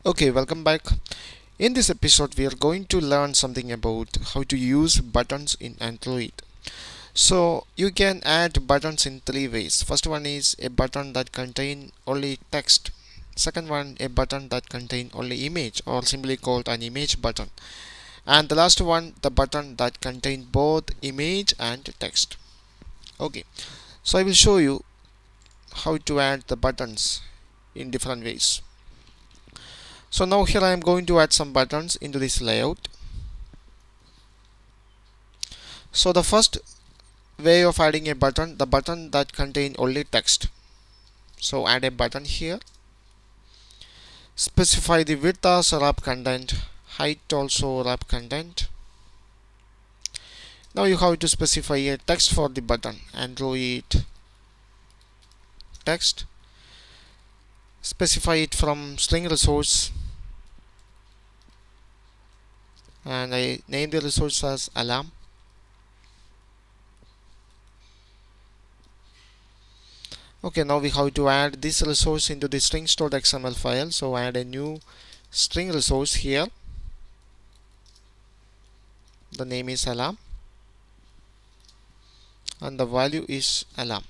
Okay, welcome back. In this episode, we are going to learn something about how to use buttons in Android. So, you can add buttons in three ways. First one is a button that contain only text. Second one, a button that contain only image or simply called an image button. And the last one, the button that contain both image and text. Okay, so I will show you how to add the buttons in different ways. So now here I am going to add some buttons into this layout. So the first way of adding a button, the button that contain only text. So add a button here. Specify the width as wrap content, height also wrap content. Now you have to specify a text for the button. Android text. Specify it from string resource, and I name the resource as alarm. Okay, now we have to add this resource into the strings.xml file. So add a new string resource here. The name is alarm and the value is alarm.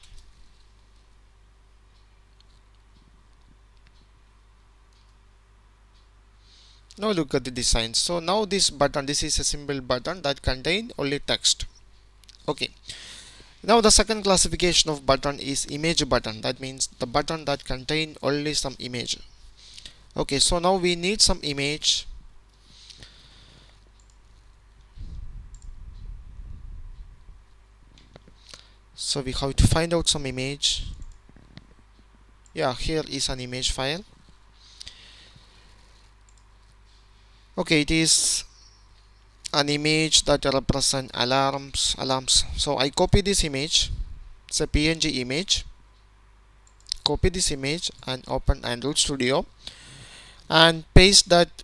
Now look at the design. So now this button, this is a simple button that contain only text. Okay. Now the second classification of button is image button. That means the button that contain only some image. Okay, so now we need some image. So we have to find out some image. Yeah, here is an image file. Okay, it is an image that represent alarms. So I copy this image. It's a PNG image. Copy this image and open Android Studio and paste that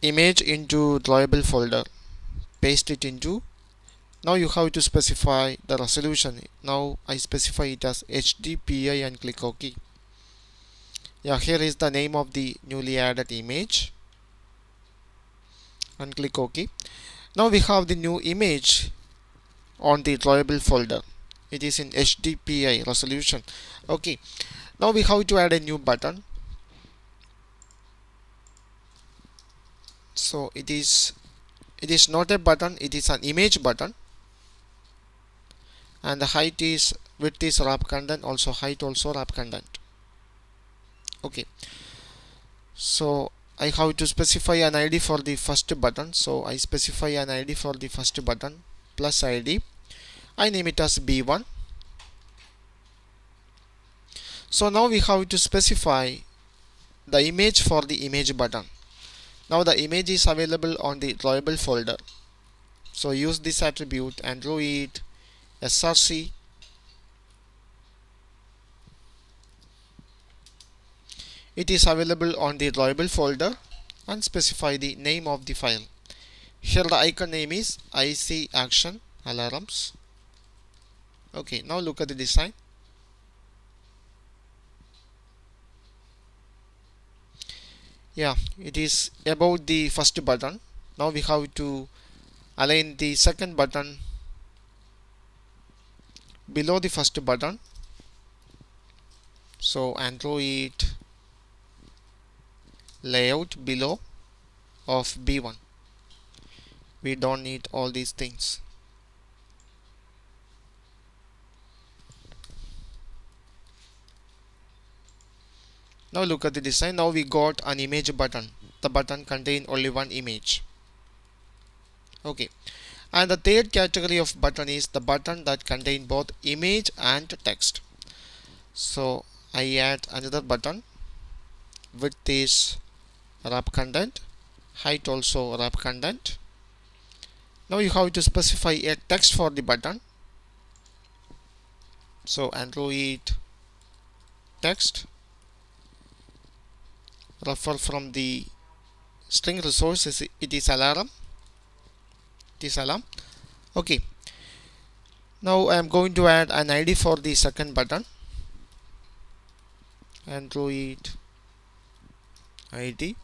image into drawable folder. Paste it into. Now you have to specify the resolution. Now I specify it as HDPI and click OK. Yeah, here is the name of the newly added image and click OK. Now we have the new image on the drawable folder. It is in HDPI resolution. Okay, now we have to add a new button. So it is not a button, it is an image button, and the height is width is wrap content, also height also wrap content. Okay, so I have to specify an ID for the first button. So I specify an ID for the first button plus ID. I name it as B1. So now we have to specify the image for the image button. Now the image is available on the drawable folder. So use this attribute Android src. It is available on the drawable folder and specify the name of the file. Here the icon name is IC action alarms. Okay, now look at the design. Yeah, it is about the first button. Now we have to align the second button below the first button. So Android layout below of B1. We don't need all these things. Now look at the design. Now we got an image button. The button contain only one image. Okay, and the third category of button is the button that contain both image and text. So I add another button. Width is wrap content, height also wrap content. Now you have to specify a text for the button. So Android text, refer from the string resources. It is alarm. Okay, now I am going to add an ID for the second button. Android ID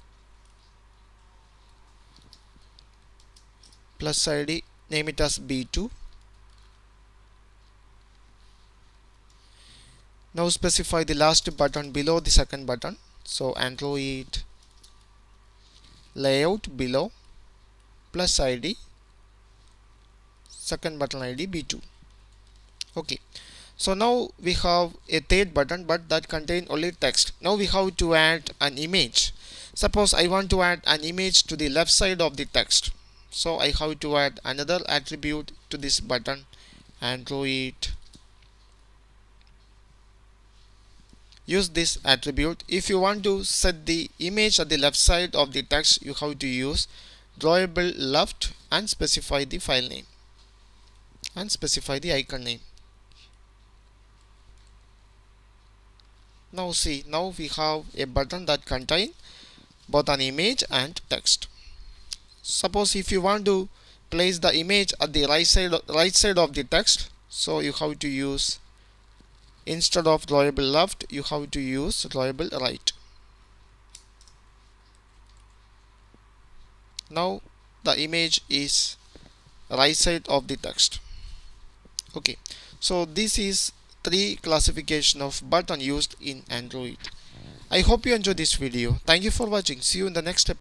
plus id, name it as b2. Now specify the last button below the second button. So Android layout below plus id, second button id b2. Okay, so now we have a third button, but that contain only text. Now we have to add an image. Suppose I want to add an image to the left side of the text, so I have to add another attribute to this button, Android. Use this attribute. If you want to set the image at the left side of the text, you have to use drawable left and specify the file name and specify the icon name. Now see, now we have a button that contain both an image and text. Suppose if you want to place the image at the right side of the text, so you have to use, instead of drawable left, you have to use drawable right. Now the image is right side of the text. Okay, so this is 3 classification of button used in Android. I hope you enjoyed this video. Thank you for watching. See you in the next episode.